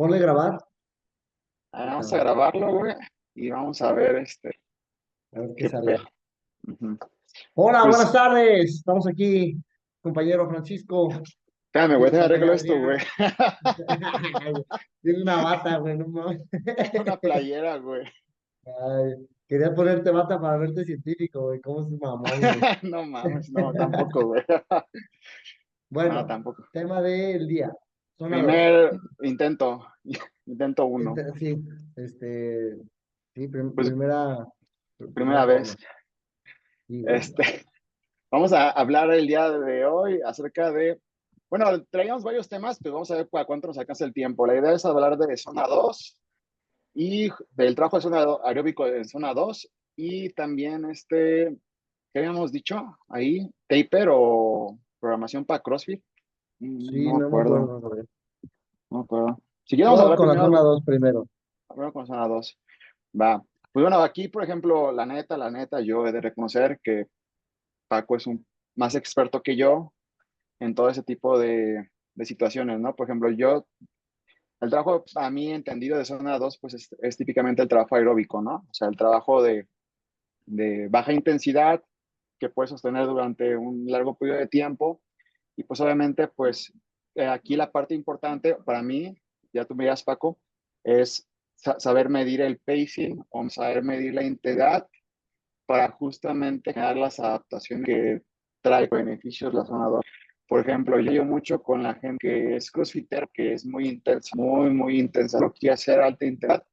Ponle grabar. Vamos a Acá, grabarlo, güey, y vamos a ver a ver qué qué pedo. sale. Ujú. Hola, buenas Pues, tardes. Estamos aquí, compañero Francisco espérame, y güey, el déjame compañero arreglo esto, Adrián. güey. Tiene una bata, güey, no mames. Una playera, güey. Ay, quería ponerte bata para verte científico, güey. ¿Cómo es mamón, güey? No mames, no, tampoco, güey. No, Bueno, tampoco. tema del día. Zona 2. Primer intento, intento uno. Sí, sí, Pues, primera primera vez. forma. Sí, güey. Este, Vamos a hablar el día de hoy acerca de, bueno, traíamos varios temas, pero vamos a ver para cuánto nos alcanza el tiempo. La idea es hablar de zona 2 y del trabajo de aeróbico en zona 2 y también ¿qué habíamos dicho ahí? Taper o programación para CrossFit. Sí, No me no me acuerdo, acuerdo, güey. no me acuerdo. Si queremos Vamos hablar con la zona 2 primero. primero con zona 2. Va. Pues bueno, aquí, por ejemplo, la neta, yo he de reconocer que Paco es un más experto que yo en todo ese tipo de situaciones, ¿no? Por ejemplo, el trabajo a mí entendido de zona 2 pues es típicamente el trabajo aeróbico, ¿no? O sea, el trabajo de baja intensidad que puedes sostener durante un largo periodo de tiempo. Y pues obviamente, pues aquí la parte importante para mí, ya tú me dirás, Paco, es saber medir el pacing o saber medir la intensidad para justamente generar las adaptaciones que trae beneficios la zona 2. Por ejemplo, yo llevo mucho con la gente que es crossfitter, que es muy intensa, muy intensa, lo quiere hacer alta intensidad.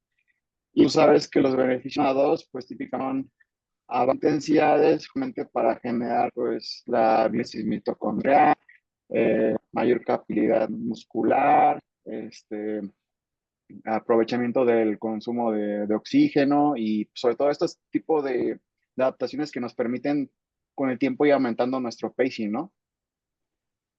Y tú sabes que los beneficios de zona 2, pues típicamente a bajas intensidades, justamente para generar pues la biolisis mitocondrial, mayor capilaridad muscular, aprovechamiento del consumo de oxígeno y sobre todo estos tipos de adaptaciones que nos permiten con el tiempo ir aumentando nuestro pacing, ¿no?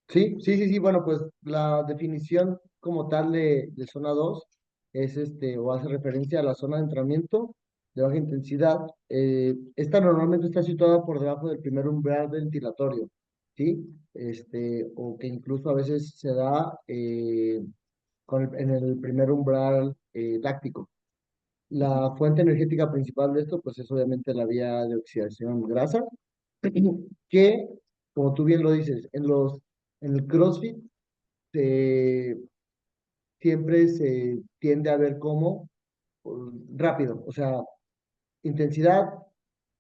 Sí, sí, sí, sí. Bueno, pues la definición como tal de zona 2 es o hace referencia a la zona de entrenamiento de baja intensidad. Esta normalmente está situada por debajo del primer umbral ventilatorio, ¿sí? O que incluso a veces se da en el primer umbral láctico. Ujú. La fuente energética principal de esto, pues es obviamente la vía de oxidación grasa, que, como tú bien lo dices, en el CrossFit se- siempre se tiende a ver como rápido, o sea, intensidad,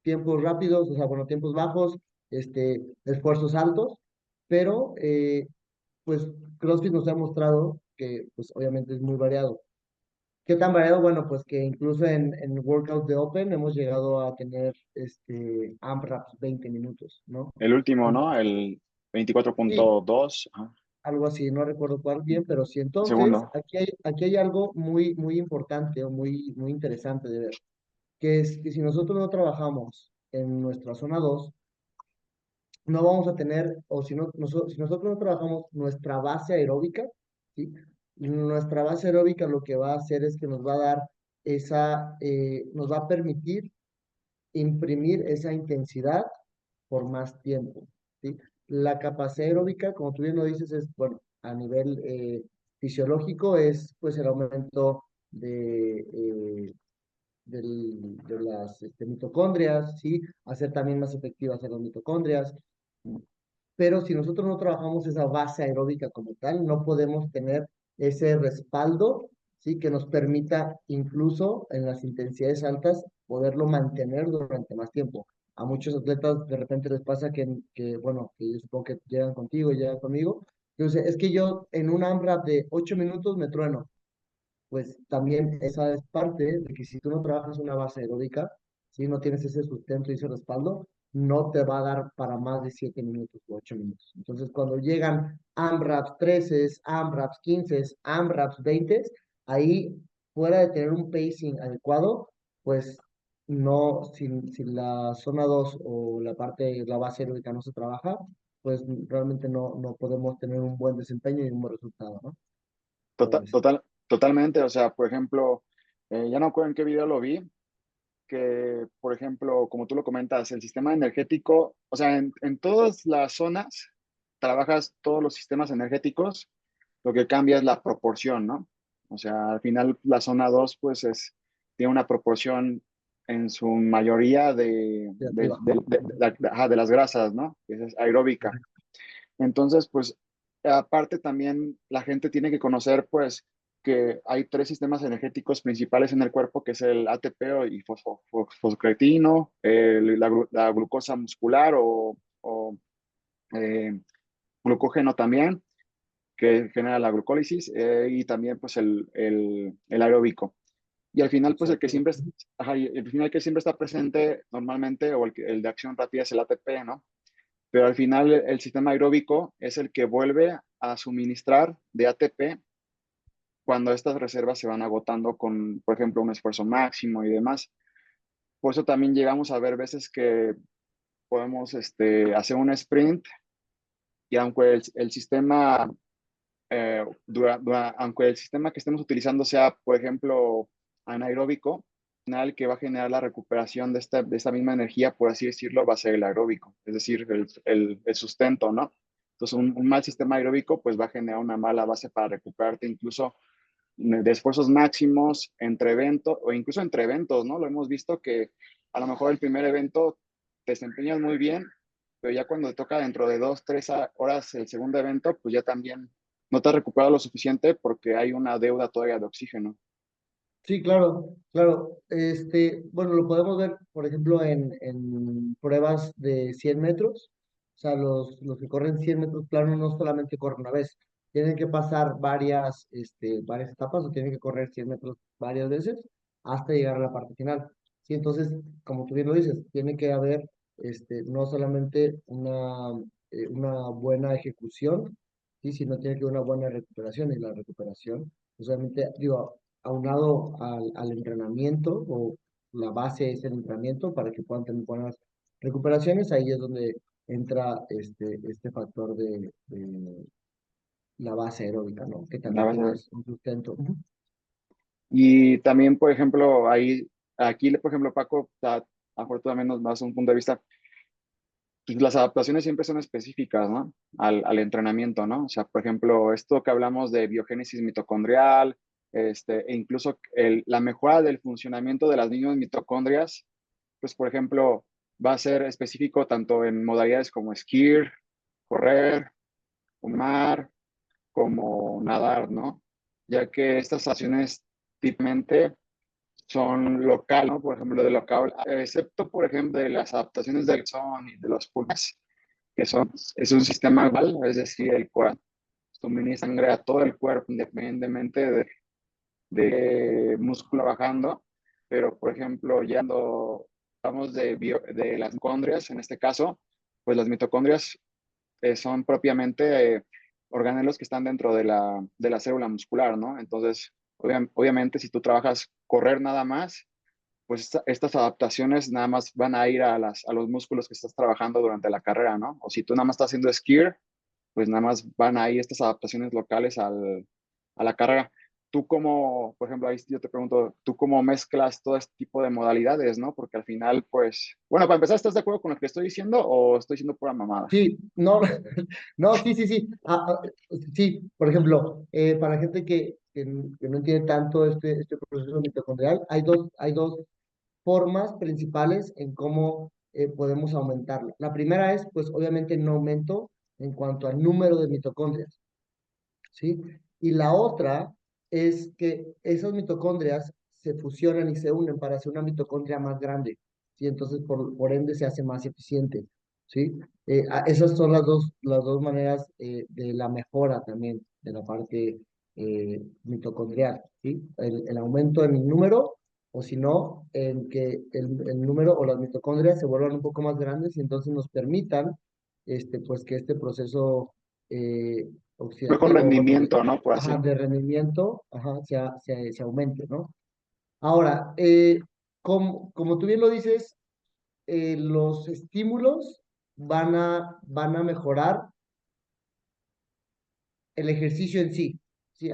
tiempos rápidos, o sea, bueno, tiempos bajos, esfuerzos altos, pero pues CrossFit nos ha mostrado que pues obviamente es muy variado. ¿Qué tan variado? Bueno, pues que incluso en Workout de Open hemos llegado a tener AMRAPs 20 minutos, ¿no? El último, ¿no? Entonces, El sí, 24.2, ajá, algo así, no recuerdo cuál bien, pero sí. Entonces, segundo. aquí hay algo muy importante o muy interesante de ver, que es que si nosotros no trabajamos en nuestra zona 2 no vamos a tener, o si nosotros no trabajamos nuestra base aeróbica, ¿sí? Nuestra base aeróbica lo que va a hacer es que nos va a dar nos va a permitir imprimir esa intensidad por más tiempo, ¿sí? La capacidad aeróbica, como tú bien lo dices, es, bueno, a nivel fisiológico es pues el aumento de las mitocondrias, ¿sí? Hacer también más efectivas a las mitocondrias. Pero si nosotros no trabajamos esa base aeróbica como tal, no podemos tener ese respaldo, ¿sí? Que nos permita incluso en las intensidades altas poderlo mantener durante más tiempo. A muchos atletas de repente les pasa bueno, que yo supongo que llegan contigo, llegan conmigo. Entonces, es que yo en un AMRAP de 8 minutos me trueno. Pues también esa es parte de que si tú no trabajas una base aeróbica, si no tienes ese sustento y ese respaldo, no te va a dar para más de 7 minutos o 8 minutos. Entonces, cuando llegan AMRAPs 13, AMRAPs 15, AMRAPs 20, ahí fuera de tener un pacing adecuado, pues no, si la zona 2 o la base aeróbica no se trabaja, pues realmente no podemos tener un buen desempeño y un buen resultado, ¿no? ¿Cómo ves? Totalmente, o sea, por ejemplo, ya no recuerdo en qué video lo vi, que, por ejemplo, como tú lo comentas, el sistema energético, o sea, en todas las zonas trabajas todos los sistemas energéticos, lo que cambia es la proporción, ¿no? O sea, al final la zona 2 pues tiene una proporción en su mayoría Creativa. de las grasas, ¿no? Que es aeróbica. Entonces, pues, aparte también la gente tiene que conocer, pues, que hay tres sistemas energéticos principales en el cuerpo, que es el ATP y fosfocreatino, la glucosa muscular o eh, glucógeno también, que genera la glucólisis, y también, pues, el aeróbico. Y al final, pues, Exacto. ajá, y el final que siempre está presente normalmente, o el de acción rápida es el ATP, ¿no? Pero al final el sistema aeróbico es el que vuelve a suministrar de ATP cuando estas reservas se van agotando con, por ejemplo, un esfuerzo máximo y demás. Por eso también llegamos a ver veces que podemos hacer un sprint y aunque el sistema, aunque el sistema que estemos utilizando sea, por ejemplo, anaeróbico, al final el que va a generar la recuperación de esta misma energía, por así decirlo, va a ser el aeróbico, es decir, el sustento, ¿no? Entonces, un mal sistema aeróbico pues va a generar una mala base para recuperarte incluso de esfuerzos máximos entre eventos o incluso entre eventos, ¿no? Lo hemos visto que a lo mejor el primer evento te desempeñas muy bien, pero ya cuando te toca dentro de 2, 3 horas el segundo evento, pues ya también no te has recuperado lo suficiente porque hay una deuda todavía de oxígeno. Sí, claro, claro. Bueno, lo podemos ver, por ejemplo, en pruebas de 100 metros. O sea, los que corren 100 metros plano no solamente corren una vez, tienen que pasar varias etapas o tienen que correr 100 metros varias veces hasta llegar a la parte final. Sí, entonces, como tú bien lo dices, tiene que haber no solamente una buena ejecución, sí, sino tiene que haber una buena recuperación y la recuperación, pues obviamente, digo, aunado al entrenamiento, o la base es el entrenamiento para que puedan tener buenas recuperaciones, ahí es donde entra este factor de la base aeróbica, ¿no? Que La también vas a tiene ver. un sustento. Ujú. Y también, por ejemplo, aquí, por ejemplo, Paco, afortunadamente nos das un punto de vista, pues las adaptaciones siempre son específicas, ¿no? Al entrenamiento, ¿no? O sea, por ejemplo, esto que hablamos de biogénesis mitocondrial, e incluso la mejora del funcionamiento de las mismas mitocondrias, pues, por ejemplo, va a ser específico tanto en modalidades como esquí, correr, fumar, como nadar, ¿no? Ya que estas acciones típicamente son local, ¿no? Por ejemplo, de local, excepto, por ejemplo, de las adaptaciones del son y de los pulmones, es un sistema global, es decir, el corazón suministra sangre a todo el cuerpo independientemente de músculo bajando, pero por ejemplo, ya cuando hablamos de las mitocondrias, en este caso, pues las mitocondrias son propiamente organelos que están dentro de la célula muscular, ¿no? Entonces, obviamente, si tú trabajas correr nada más, pues estas adaptaciones nada más van a ir a los músculos que estás trabajando durante la carrera, ¿no? O si tú nada más estás haciendo skier, pues nada más van a ir estas adaptaciones locales a la carrera. Tú como, por ejemplo, ahí yo te pregunto, ¿tú cómo mezclas todo este tipo de modalidades, no? Porque al final, pues, bueno, para empezar, ¿estás de acuerdo con lo que estoy diciendo o estoy diciendo pura mamada? Sí, no, no, sí, sí, sí. Sí, por ejemplo, para gente que no entiende tanto este proceso mitocondrial, hay dos formas principales en cómo podemos aumentarlo. La primera es, pues, obviamente, no aumento en cuanto al número de mitocondrias, ¿sí? Y la otra es que esas mitocondrias se fusionan y se unen para hacer una mitocondria más grande, ¿sí? Entonces, por ende, se hace más eficiente, ¿sí? Esas son las dos maneras de la mejora también de la parte mitocondrial, ¿sí? El aumento en el número, o si no, en que el número o las mitocondrias se vuelvan un poco más grandes y entonces nos permitan, pues, que este proceso Mejor oxidativo, bueno, rendimiento, ¿no? Por ajá, así. de rendimiento, ajá, se aumente, ¿no? Ahora, como tú bien lo dices, los estímulos van a mejorar el ejercicio en sí, ¿sí?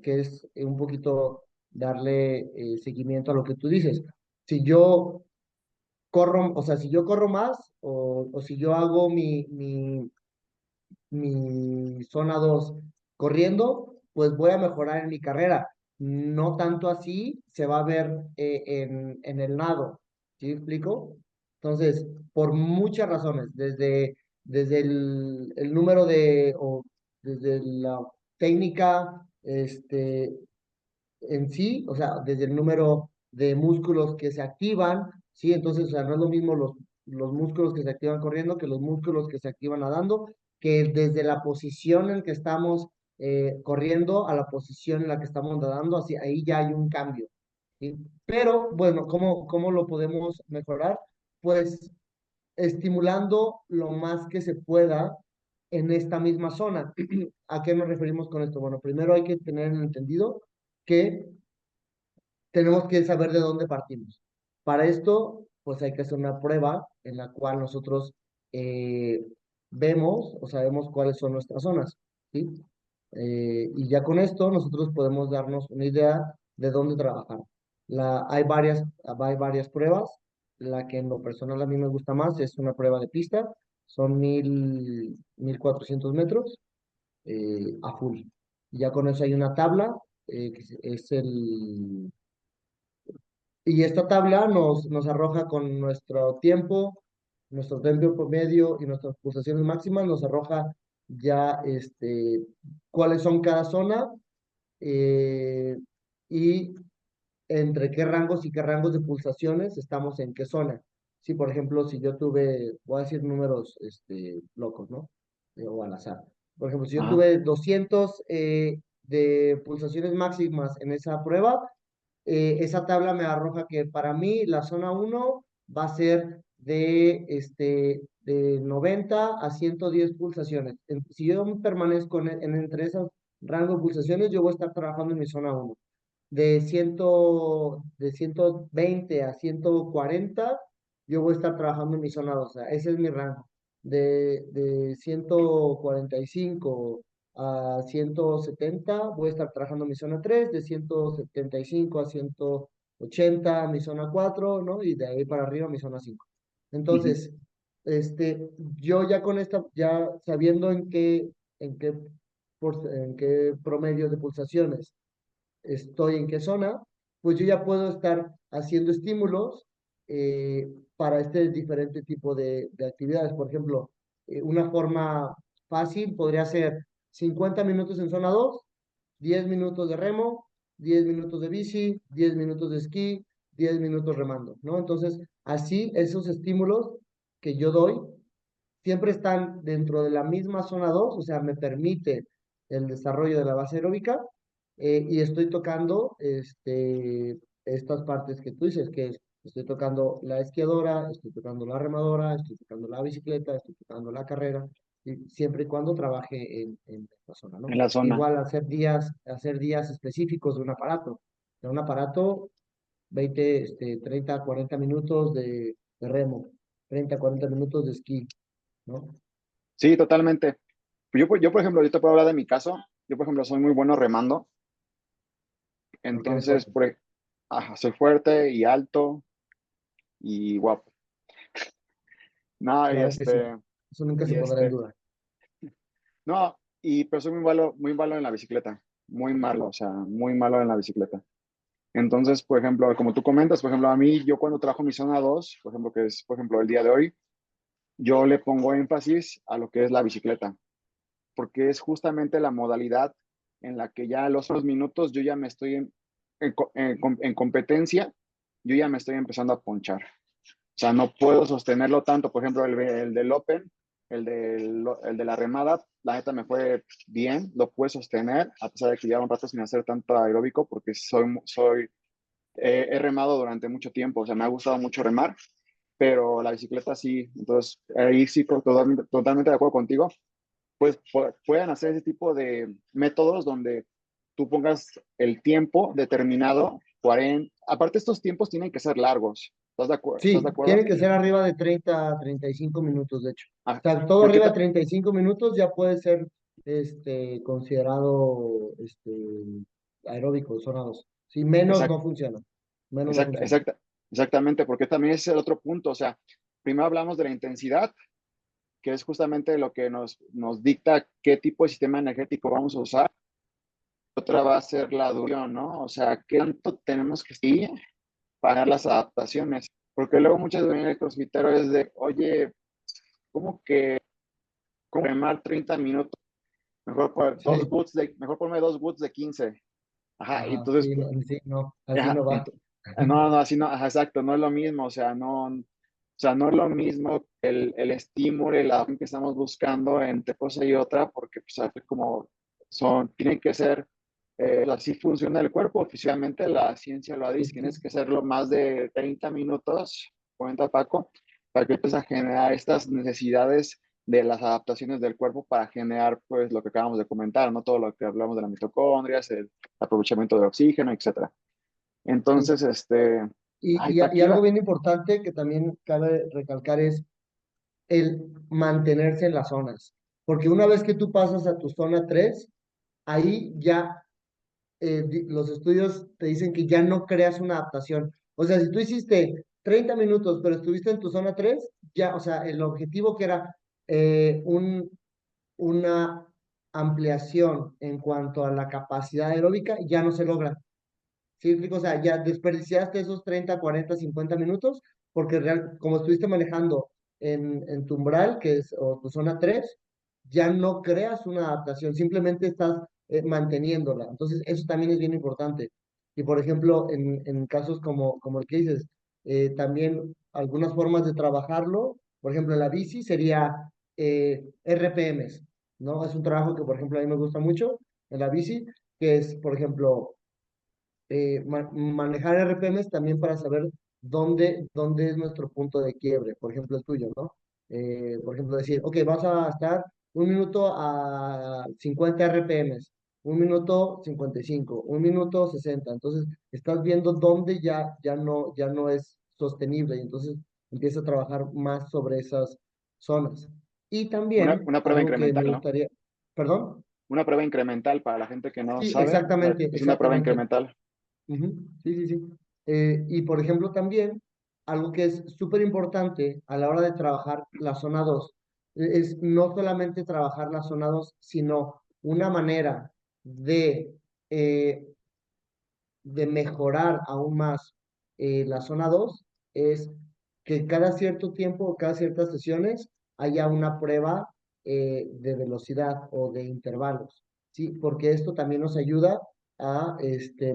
Que es un poquito darle seguimiento a lo que tú dices. Si yo corro, o sea, si yo corro más o si yo hago mi zona 2 corriendo, pues voy a mejorar en mi carrera. no tanto así se va a ver en el nado. ¿Sí me explico? Entonces, por muchas razones, desde el número o desde la técnica, en sí, o sea, desde el número de músculos que se activan, ¿sí? Entonces, o sea, no es lo mismo los músculos que se activan corriendo que los músculos que se activan nadando, que desde la posición en que estamos corriendo a la posición en la que estamos nadando, así, ahí ya hay un cambio, ¿sí? Pero, bueno, ¿cómo lo podemos mejorar? Pues estimulando lo más que se pueda en esta misma zona. ¿A qué nos referimos con esto? Bueno, primero hay que tener entendido que tenemos que saber de dónde partimos. Para esto, pues hay que hacer una prueba en la cual nosotros eh, vemos o sabemos cuáles son nuestras zonas, ¿sí? Y ya con esto nosotros podemos darnos una idea de dónde trabajar. Hay varias pruebas. La que en lo personal a mí me gusta más es una prueba de pista. Son 1400 metros a full. Ya con eso hay una tabla, que es el y esta tabla nos arroja con nuestro tiempo promedio y nuestras pulsaciones máximas, nos arroja ya cuáles son cada zona eh, y entre qué rangos y qué rangos de pulsaciones estamos en qué zona. Si, por ejemplo, si yo tuve, voy a decir números locos, ¿no? O al azar. Por ejemplo, si yo Ajá. tuve 200 de pulsaciones máximas en esa prueba, esa tabla me arroja que para mí la zona uno va a ser de 90 a 110 pulsaciones. Si yo permanezco entre esos rangos de pulsaciones, yo voy a estar trabajando en mi zona uno de 120 a 140 yo voy a estar trabajando en mi zona 2, o sea, ese es mi rango. De 145 a 170 voy a estar trabajando en mi zona 3 de 175 a 180 mi zona 4, ¿no? Y de ahí para arriba mi zona 5. Ujú. Entonces, yo ya con esta, ya sabiendo en qué, en qué promedio de pulsaciones estoy en qué zona, pues yo ya puedo estar haciendo estímulos para este diferente tipo de actividades. Por ejemplo, una forma fácil podría ser 50 minutos en zona 2, 10 minutos de remo, 10 minutos de bici, 10 minutos de esquí, 10 minutos remando, ¿no? Entonces, así esos estímulos que yo doy siempre están dentro de la misma zona 2, o sea, me permite el desarrollo de la base aeróbica y estoy tocando estas partes que tú dices, que estoy tocando la esquiadora, estoy tocando la remadora, estoy tocando la bicicleta, estoy tocando la carrera, y siempre y cuando trabaje en esta zona, En ¿no? la zona. Igual hacer días específicos de un aparato 20, 30, 40 minutos de remo, 30, 40 minutos de esquí, ¿no? Sí, totalmente. Yo, por ejemplo, yo te puedo hablar de mi caso. Yo, por ejemplo, soy muy bueno remando. Porque eres Entonces, fuerte. ajá, soy fuerte y alto y guapo. No, Claro que sí. Eso nunca y se pondrá en duda. no, pero soy muy malo en la bicicleta. Muy malo, o sea, muy malo en la bicicleta. Entonces, por ejemplo, como tú comentas, por ejemplo, a mí, yo cuando trabajo mi zona 2 por ejemplo, que es, por ejemplo, el día de hoy, yo le pongo énfasis a lo que es la bicicleta, porque es justamente la modalidad en la que ya a los otros minutos yo ya me estoy en competencia, yo ya me estoy empezando a ponchar. O sea, no puedo sostenerlo tanto. Por ejemplo, el del Open, el de la remada, la neta me fue bien, lo pude sostener, a pesar de que lleva un rato sin hacer tanto aeróbico, porque he remado durante mucho tiempo, o sea, me ha gustado mucho remar, pero la bicicleta sí, entonces ahí sí, totalmente de acuerdo contigo, pues pueden hacer ese tipo de métodos donde tú pongas el tiempo determinado, 40, aparte estos tiempos tienen que ser largos, ¿estás de Sí, acuerdo? tiene que ser arriba de 30 a 35 minutos, de hecho. Ah, O sea, todo porque arriba de 35 minutos ya puede ser considerado aeróbico, zona 2. Si menos exact, no funciona. Menos no exact, funciona. exact, exactamente, porque también es el otro punto, o sea, primero hablamos de la intensidad, que es justamente lo que nos dicta qué tipo de sistema energético vamos a usar. otra va a ser la duración, ¿no? O sea, ¿qué tanto tenemos que seguir para las adaptaciones? Porque luego muchas veces el crossfitero es de, oye, ¿cómo que remar 30 minutos? Sí, Mejor ponme dos boots de 15. Ajá, y ajá, entonces, sí, no, sí, no, así ajá, no va. no, no, así no, ajá, exacto, no es lo mismo, o sea, no es lo mismo el estímulo y la adaptación que estamos buscando entre cosa y otra, porque pues, así como tienen que ser, así funciona el cuerpo, oficialmente la ciencia lo dice, Sí, tienes sí, que hacerlo más de 30 minutos, comenta Paco, para que empieces a generar estas necesidades de las adaptaciones del cuerpo para generar, pues, lo que acabamos de comentar, ¿no? Todo lo que hablamos de las mitocondrias, el aprovechamiento de oxígeno, etcétera. sí. Entonces, ay, Y Paqui, algo bien importante que también cabe recalcar es el mantenerse en las zonas. Porque una vez que tú pasas a tu zona 3 ahí ya los estudios te dicen que ya no creas una adaptación. O sea, si tú hiciste 30 minutos, pero estuviste en tu zona 3 ya, o sea, el objetivo que era una ampliación en cuanto a la capacidad aeróbica ya no se logra. ¿Sí? O sea, ya desperdiciaste esos 30 40 50 minutos porque como estuviste manejando en tu umbral, que es o tu zona 3 ya no creas una adaptación, simplemente estás manteniéndola. Entonces, eso también es bien importante. Y por ejemplo, en casos como el que dices, también algunas formas de trabajarlo, por ejemplo, en la bici sería RPMs, ¿no? Es un trabajo que, por ejemplo, a mí me gusta mucho en la bici, que es, por ejemplo, manejar RPMs también para saber dónde es nuestro punto de quiebre, por ejemplo el tuyo, ¿no? Por ejemplo, decir, ok, vas a estar un minuto a 50 RPMs, un minuto 55, un minuto 60, entonces estás viendo dónde ya no es sostenible y entonces empieza a trabajar más sobre esas zonas. Y también una prueba algo que me incremental, ¿no? gustaría, perdón, Una prueba incremental para la gente que no sí, sabe, exactamente, es una prueba exactamente. incremental, Ujú, sí, sí, sí. Y por ejemplo, también algo que es súper importante a la hora de trabajar la zona 2 es no solamente trabajar la zona 2 sino una manera de, eh, de mejorar aún más la zona 2 es que cada cierto tiempo o cada ciertas sesiones haya una prueba de velocidad o de intervalos, ¿sí? Porque esto también nos ayuda a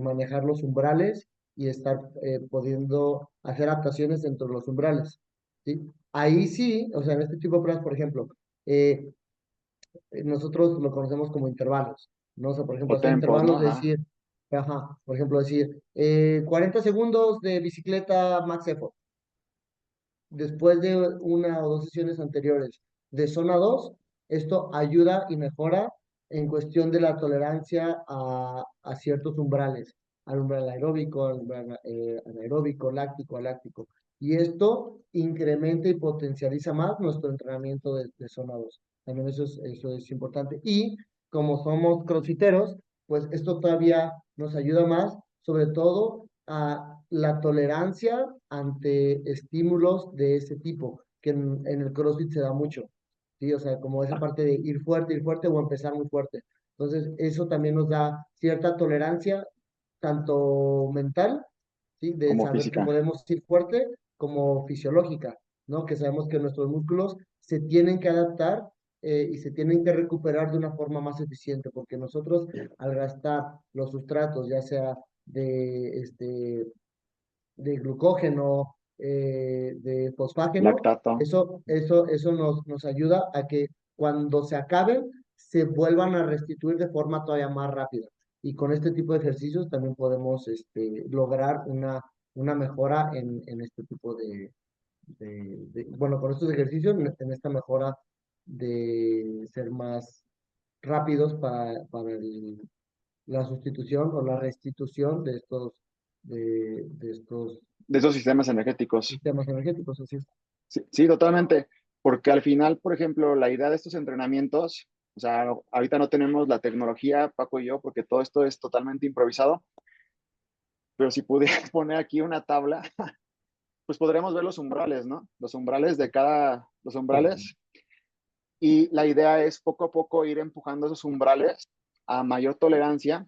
manejar los umbrales y estar pudiendo hacer adaptaciones dentro de los umbrales, ¿sí? Ahí sí, o sea, en este tipo de pruebas, por ejemplo, eh, nosotros lo conocemos como intervalos, ¿no? O sea, por ejemplo, o hacer tempos, ¿no? intervalos de Ajá. decir, ajá, por ejemplo, decir 40 segundos de bicicleta max effort, después de una o dos sesiones anteriores de zona 2 esto ayuda y mejora en cuestión de la tolerancia a ciertos umbrales, al umbral aeróbico, al umbral anaeróbico, láctico, aláctico. Y esto incrementa y potencializa más nuestro entrenamiento de zona 2. También eso es importante. Y como somos crossfiteros, pues esto todavía nos ayuda más, sobre todo a la tolerancia ante estímulos de ese tipo, que en el CrossFit se da mucho, ¿sí? O sea, como esa Ah, parte de ir fuerte o empezar muy fuerte. Entonces, eso también nos da cierta tolerancia, tanto mental, ¿sí? De como saber que física, podemos ir fuerte, como fisiológica, ¿no? Que sabemos que nuestros músculos se tienen que adaptar y se tienen que recuperar de una forma más eficiente, porque nosotros al gastar los sustratos, ya sea de glucógeno, de fosfágeno, lactato, eso nos ayuda a que cuando se acaben, se vuelvan a restituir de forma todavía más rápida. Y con este tipo de ejercicios también podemos lograr una mejora en este tipo bueno, con estos ejercicios, en esta mejora de ser más rápidos para la sustitución o la restitución de estos de esos sistemas energéticos. sistemas energéticos, así es. Sí, sí, totalmente, porque al final, por ejemplo, la idea de estos entrenamientos, o sea, ahorita no tenemos la tecnología, Paco y yo, porque todo esto es totalmente improvisado, pero si pudieras poner aquí una tabla, pues podríamos ver los umbrales, ¿no? Los umbrales, y la idea es poco a poco ir empujando esos umbrales a mayor tolerancia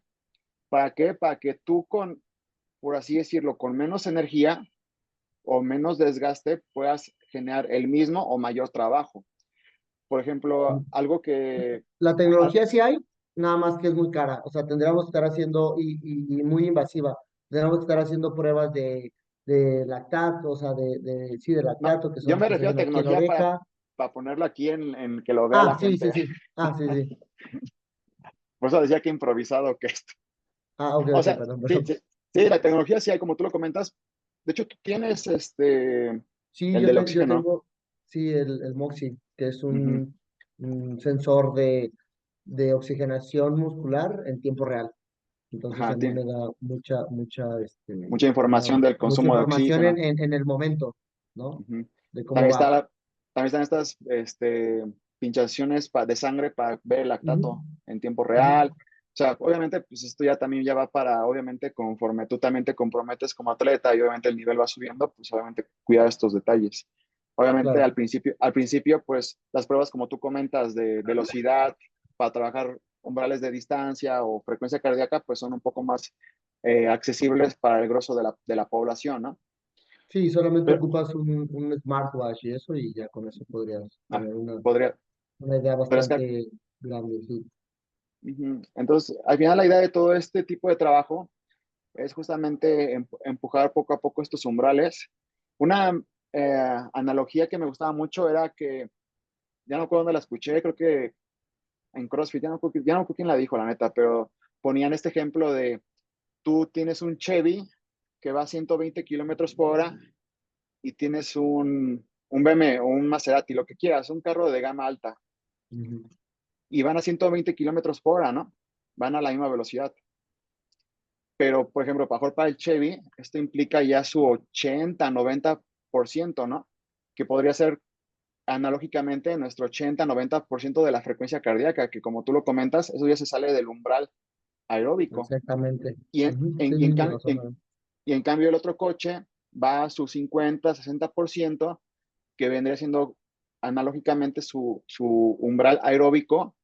¿Para qué? Para que tú por así decirlo, con menos energía o menos desgaste puedas generar el mismo o mayor trabajo. Por ejemplo, algo que, La al- tecnología sí hay, nada más que es muy cara. O sea, tendríamos que estar haciendo, y muy invasiva, tendríamos que estar haciendo pruebas de lactato, o sea, sí, de no, lactato, que yo son, me que se refiero a hacen aquí en la tecnología oreja. para ponerlo aquí en que lo vea la Ah, sí, sí, gente. sí. Ah, sí, sí. Por eso decía que improvisado que esto. Ah, ok, O ok, sea, perdón, sí, perdón. sí, sí, la tecnología sí hay, como tú lo comentas. De hecho, tú tienes Sí, el del yo oxígeno. tengo, sí, el Moxi, que es Ujú. un sensor de oxigenación muscular en tiempo real. Entonces Ajá, a mí me da mucha una, información del mucha consumo de información oxígeno. en el momento, ¿no? Ujú. De cómo También va. también están estas pinchaciones de sangre para ver el Ujú, lactato en tiempo ujú, real. O sea, obviamente, pues esto ya también ya va para, obviamente, conforme tú también te comprometes como atleta y obviamente el nivel va subiendo, pues obviamente cuidar estos detalles. Obviamente claro. al principio, pues las pruebas como tú comentas de velocidad para trabajar umbrales de distancia o frecuencia cardíaca, pues son un poco más accesibles para el grosso de la población, ¿no? Sí, solamente Pero, ocupas un smartwatch y eso, y ya con eso podrías ah, tener podría, una idea pero es que bastante grande, sí. ujú. Entonces, al final la idea de todo este tipo de trabajo es justamente empujar poco a poco estos umbrales. Una analogía que me gustaba mucho era que, ya no recuerdo dónde la escuché, creo que en CrossFit, ya no recuerdo quién la dijo, la neta, pero ponían este ejemplo de tú tienes un Chevy que va a 120 kilómetros por hora y tienes un BMW o un Maserati, lo que quieras, un carro de gama alta, Ujú. y van a 120 kilómetros por hora, ¿no? Van a la misma velocidad. Pero, por ejemplo, para el Chevy, esto implica ya su 80-90%, ¿no? Que podría ser analógicamente nuestro 80-90% de la frecuencia cardíaca, que como tú lo comentas, eso ya se sale del umbral aeróbico. Exactamente. Y en, Ujú, en- sí, y en, sí, tienes cam- razón. y en cambio el otro coche va a su 50-60%, que vendría siendo analógicamente su umbral aeróbico.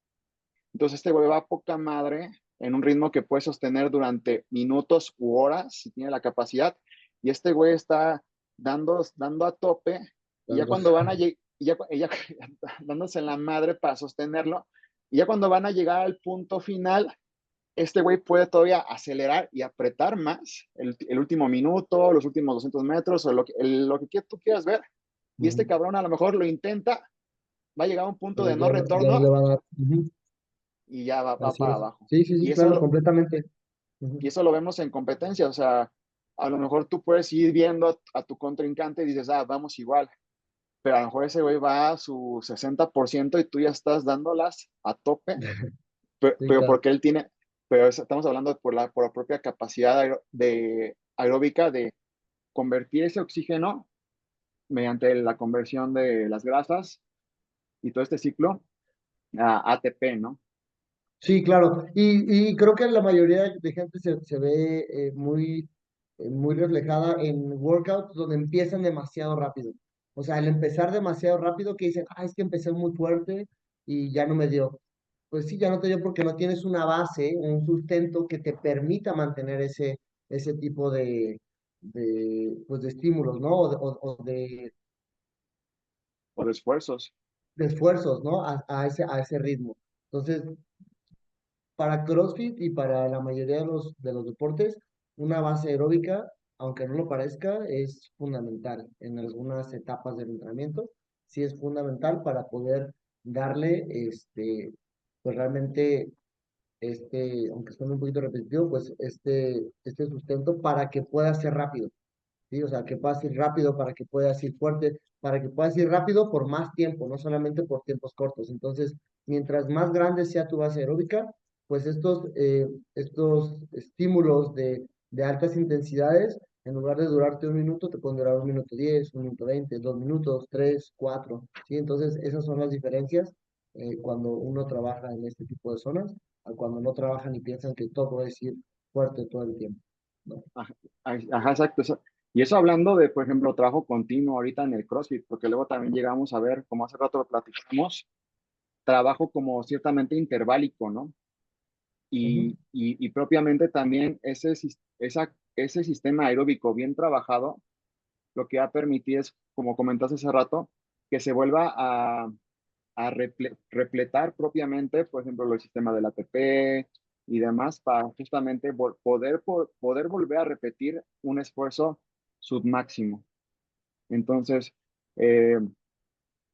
Entonces este güey va a poca madre en un ritmo que puede sostener durante minutos u horas, si tiene la capacidad. Y este güey está dando a tope, y ya Dando- cuando van a llegar, dándose en la madre para sostenerlo, y ya cuando van a llegar al punto final, este güey puede todavía acelerar y apretar más el último minuto, los últimos 200 metros, o lo que tú quieras ver. Y este Ujú. cabrón a lo mejor lo intenta, va a llegar a un punto Pero de no ya no retorno le va a dar. Ujú. y ya va Así para es. abajo. Sí, sí, Y sí, eso claro, lo, completamente. Ujú. y eso lo vemos en competencia, o sea, a lo mejor tú puedes ir viendo a tu contrincante y dices, ah, vamos igual, pero a lo mejor ese güey va a su 60% y tú ya estás dándolas a tope, Sí, pero claro. porque él tiene, pero estamos hablando por la propia capacidad de aeróbica de convertir ese oxígeno mediante la conversión de las grasas y todo este ciclo a ATP, ¿no? Sí, claro. Y creo que la mayoría de gente se ve muy reflejada en workouts donde empiezan demasiado rápido. O sea, al empezar demasiado rápido, que dicen, ah, es que empecé muy fuerte y ya no me dio. Pues sí, ya no te dio porque no tienes una base, un sustento que te permita mantener ese tipo pues de estímulos, ¿no? O O de esfuerzos. de esfuerzos, ¿no? A ese ritmo. Entonces, para CrossFit y para la mayoría de los deportes, una base aeróbica, aunque no lo parezca, es fundamental en algunas etapas del entrenamiento. Sí es fundamental para poder darle, pues realmente, aunque suene un poquito repetitivo, pues este sustento para que pueda ser rápido. ¿Sí? O sea, que puedas ir rápido para que puedas ir fuerte, para que puedas ir rápido por más tiempo, no solamente por tiempos cortos. Entonces, mientras más grande sea tu base aeróbica, pues estos estímulos de altas intensidades, en lugar de durarte 1 minuto, te pueden durar 1 minuto 10, 1 minuto 20, 2 minutos, 3, 4. ¿Sí? Entonces, esas son las diferencias cuando uno trabaja en este tipo de zonas, a cuando no trabajan y piensan que todo es ir fuerte todo el tiempo. ¿No? Ajá, ajá, exacto. Y eso hablando de, por ejemplo, trabajo continuo ahorita en el CrossFit, porque luego también llegamos a ver, como hace rato lo platicamos, trabajo como ciertamente interválico, ¿no? Ujú, y propiamente también ese sistema aeróbico bien trabajado, lo que va a permitir es, como comentaste hace rato, que se vuelva a repletar propiamente, por ejemplo, el sistema del ATP y demás, para justamente poder volver a repetir un esfuerzo submáximo. Entonces, eh,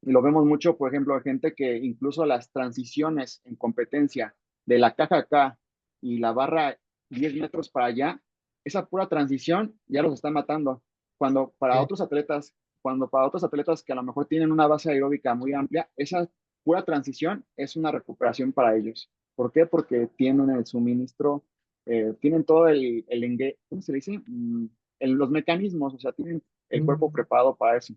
lo vemos mucho, por ejemplo, de gente que incluso las transiciones en competencia de la caja acá y la barra 10 metros para allá, esa pura transición ya los está matando. Cuando para sí. otros atletas, cuando para otros atletas que a lo mejor tienen una base aeróbica muy amplia, esa pura transición es una recuperación para ellos. ¿Por qué? Porque tienen el suministro, tienen todo ¿cómo se le dice? Los mecanismos, o sea, tienen el cuerpo Mm. preparado para eso.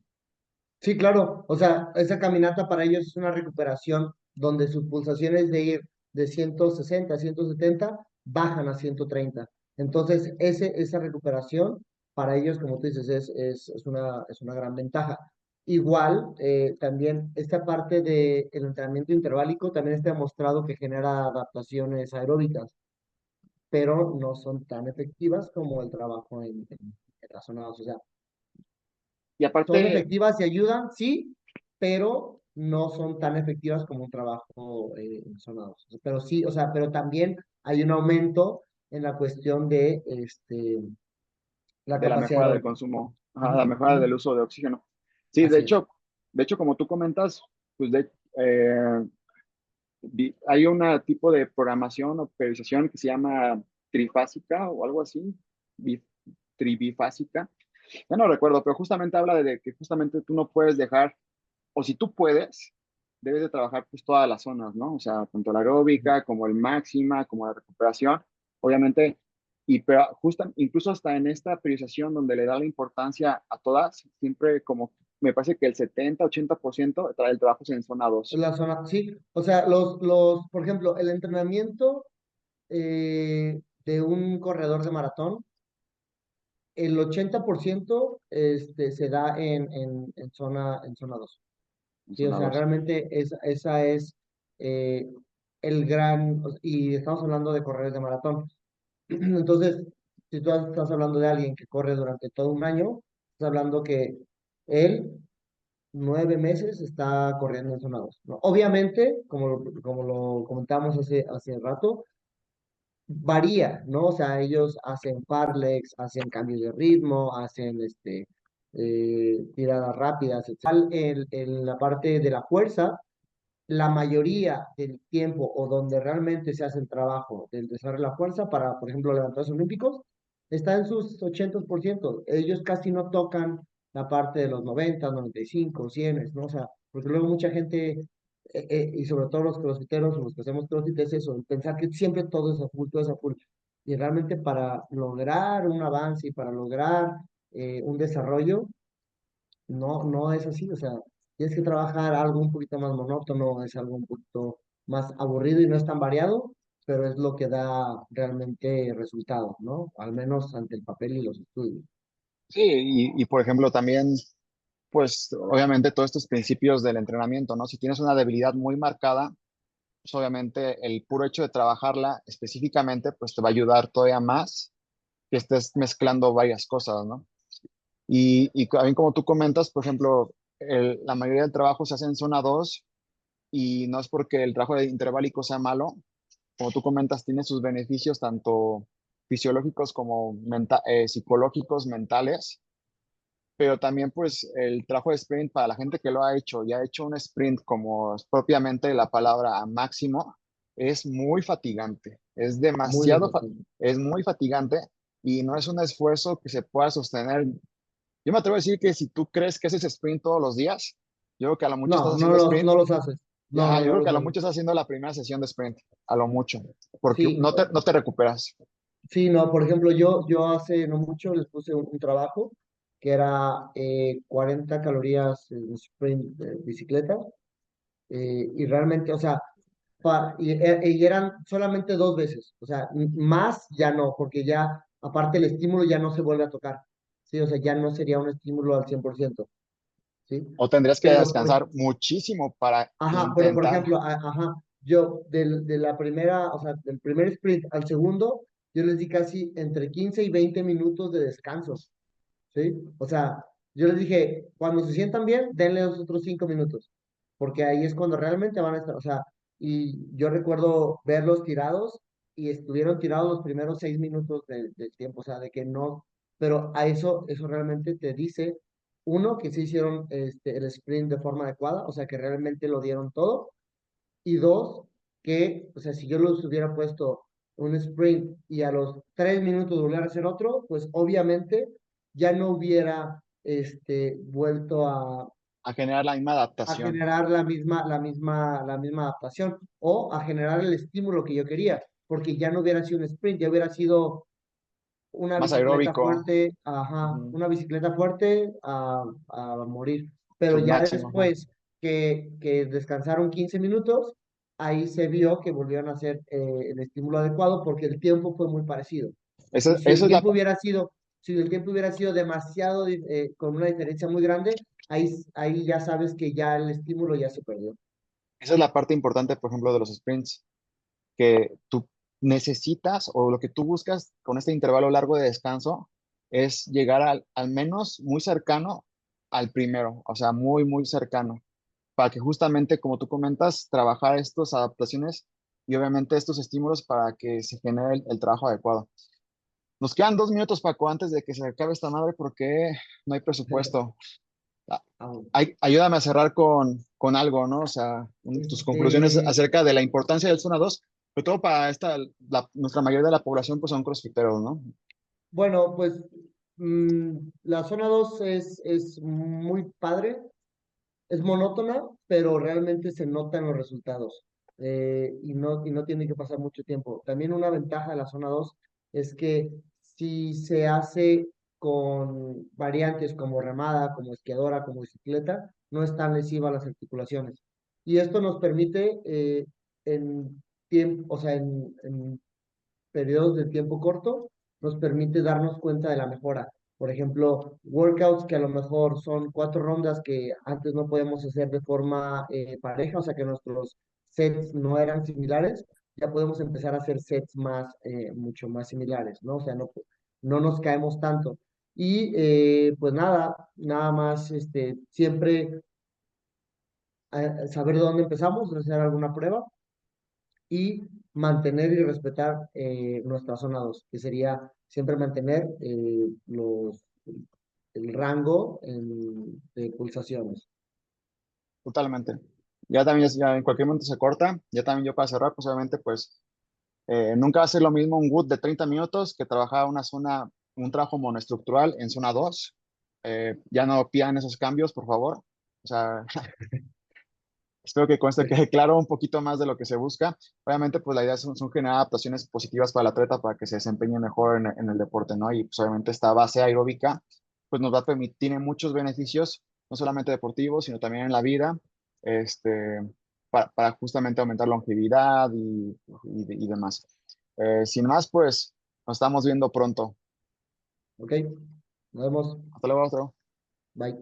Sí, claro. O sea, esa caminata para ellos es una recuperación donde sus pulsaciones de ir de 160 a 170 bajan a 130. Entonces, esa recuperación para ellos, como tú dices, es una gran ventaja. Igual, también esta parte del entrenamiento interválico también está demostrado que genera adaptaciones aeróbicas, pero no son tan efectivas como el trabajo en las zonas. O sea, Y son aparte, efectivas y ayudan, sí, pero no son tan efectivas como un trabajo en zona 2. Pero sí, o sea, pero también hay un aumento en la cuestión de la de la capacidad mejora del aeróbica. consumo, ajá, la Ujú, mejora ujú. del uso de oxígeno. Sí, Así es. de hecho, como tú comentas, pues eh, hay un tipo de programación o periodización que se llama trifásica o algo así, bi- tribifásica. Ya no recuerdo, pero justamente habla de que justamente tú no puedes dejar, o si tú puedes, debes de trabajar pues todas las zonas, ¿no? O sea, tanto la aeróbica como el máxima, como la recuperación, obviamente, pero incluso hasta en esta priorización donde le da la importancia a todas, siempre como me parece que el 70-80% del trabajo es en zona dos. La zona, sí. O sea, por ejemplo, el entrenamiento de un corredor de maratón, el 80% se da en zona 2. En Sí, o zona sea, dos. realmente esa es eh, el gran, y estamos hablando de corredores de maratón. Entonces, si tú estás hablando de alguien que corre durante todo un año, estás hablando que él 9 meses está corriendo en zona 2, ¿no? Obviamente, como lo comentamos hace rato, varía, ¿no? O sea, ellos hacen farlex, hacen cambios de ritmo, hacen tiradas rápidas, etc. En la parte de la fuerza, la mayoría del tiempo o donde realmente se hace el trabajo del desarrollo de la fuerza para, por ejemplo, levantados olímpicos, está en sus 80%. Ellos casi no tocan la parte de los 90, 95, 100, ¿no? O sea, porque luego mucha gente, y sobre todo los crossfiteros o los que hacemos crossfit, es eso, el pensar que siempre todo es a full, todo es a full. Y realmente para lograr un avance y para lograr un desarrollo, no es así, o sea, tienes que trabajar algo un poquito más monótono, es algo un poquito más aburrido y no es tan variado, pero es lo que da realmente resultados, ¿no? Al menos ante el papel y los estudios. Sí, y por ejemplo también, pues obviamente todos estos principios del entrenamiento, ¿no? Si tienes una debilidad muy marcada, pues obviamente el puro hecho de trabajarla específicamente, pues te va a ayudar todavía más que estés mezclando varias cosas, ¿no? Y también como tú comentas, por ejemplo, la mayoría del trabajo se hace en zona 2 y no es porque el trabajo de interválico sea malo, como tú comentas, tiene sus beneficios tanto fisiológicos como psicológicos, mentales, pero también pues el trabajo de sprint para la gente que lo ha hecho y ha hecho un sprint como es propiamente la palabra a máximo, es muy fatigante, Muy importante. es muy fatigante y no es un esfuerzo que se pueda sostener. Yo me atrevo a decir que si tú crees que haces sprint todos los días, yo creo que a lo mucho estás No, haciendo sprint, no los haces. No, ya, no, yo no creo que los a lo haces. mucho estás haciendo la primera sesión de sprint, a lo mucho, porque Sí, no te recuperas. sí, no, por ejemplo, yo hace no mucho les puse un trabajo que era 40 calorías en sprint de bicicleta, y realmente, o sea, y eran solamente 2 veces, o sea, más ya no, porque ya, aparte el estímulo ya no se vuelve a tocar, ¿sí? O sea, ya no sería un estímulo al 100%, ¿sí? O tendrías que Pero, por, descansar muchísimo para ajá, pero por intentar. ejemplo, ajá, yo de la primera, o sea, del primer sprint al segundo, yo les di casi entre 15 y 20 minutos de descanso, ¿sí? O sea, yo les dije, cuando se sientan bien, denle los otros 5 minutos, porque ahí es cuando realmente van a estar, o sea, y yo recuerdo verlos tirados y estuvieron tirados los primeros 6 minutos del tiempo, o sea, de que no, pero a eso realmente te dice, uno, que se hicieron el sprint de forma adecuada, o sea, que realmente lo dieron todo, y dos, que, o sea, si yo los hubiera puesto un sprint y a los 3 minutos volver a hacer otro, pues obviamente ya no hubiera vuelto A generar la misma a adaptación. generar la misma adaptación o a generar el estímulo que yo quería, porque ya no hubiera sido un sprint, ya hubiera sido una Más bicicleta aeróbico. fuerte, ajá, Ujú. una bicicleta fuerte a morir. Pero Su ya máximo, ajá. después que descansaron 15 minutos, ahí se vio que volvieron a hacer el estímulo adecuado porque el tiempo fue muy parecido. Y si el Eso es la, tiempo hubiera sido, si el tiempo hubiera sido demasiado, con una diferencia muy grande, ahí ya sabes que ya el estímulo ya se perdió. esa es la parte importante, por ejemplo, de los sprints, que tú necesitas o lo que tú buscas con este intervalo largo de descanso es llegar al menos muy cercano al primero, o sea, muy, muy cercano, para que justamente, como tú comentas, trabajar estas adaptaciones y obviamente estos estímulos para que se genere el trabajo adecuado. Nos quedan 2 minutos, Paco, antes de que se acabe esta madre porque no hay presupuesto. Ah, Aún. ayúdame a cerrar con algo, ¿no? O sea, tus conclusiones Este, acerca de la importancia del zona 2, sobre todo para nuestra mayoría de la población, pues son crossfiteros, ¿no? bueno, pues la zona 2 es muy padre. Es monótona, pero realmente se notan los resultados, y no tiene que pasar mucho tiempo. También una ventaja de la zona 2 es que si se hace con variantes como remada, como esquiadora, como bicicleta, no es tan lesiva a las articulaciones. Y esto nos permite en tiempo, o sea, en periodos de tiempo corto, nos permite darnos cuenta de la mejora. Por ejemplo, workouts que a lo mejor son 4 rondas que antes no podemos hacer de forma pareja, o sea que nuestros sets no eran similares, ya podemos empezar a hacer sets mucho más similares, ¿no? O sea, no nos caemos tanto. Y pues nada más, siempre saber de dónde empezamos, hacer alguna prueba y mantener y respetar nuestra zona 2 que sería siempre mantener el rango de pulsaciones. Totalmente. Ya también, ya en cualquier momento se corta. Ya también yo para cerrar, pues obviamente, pues nunca va a ser lo mismo un WOD de 30 minutos que trabajar un trabajo monoestructural en zona 2. Ya no pidan esos cambios, por favor. O sea, espero que con esto quede claro un poquito más de lo que se busca. Obviamente, pues la idea son generar adaptaciones positivas para el atleta para que se desempeñe mejor en el deporte, ¿no? Y pues obviamente esta base aeróbica, pues nos va a permitir, tiene muchos beneficios, no solamente deportivos, sino también en la vida, este, para justamente aumentar longevidad y demás. Sin más, pues nos estamos viendo pronto. ¿Ok? Nos vemos. Hasta luego, otro. Bye.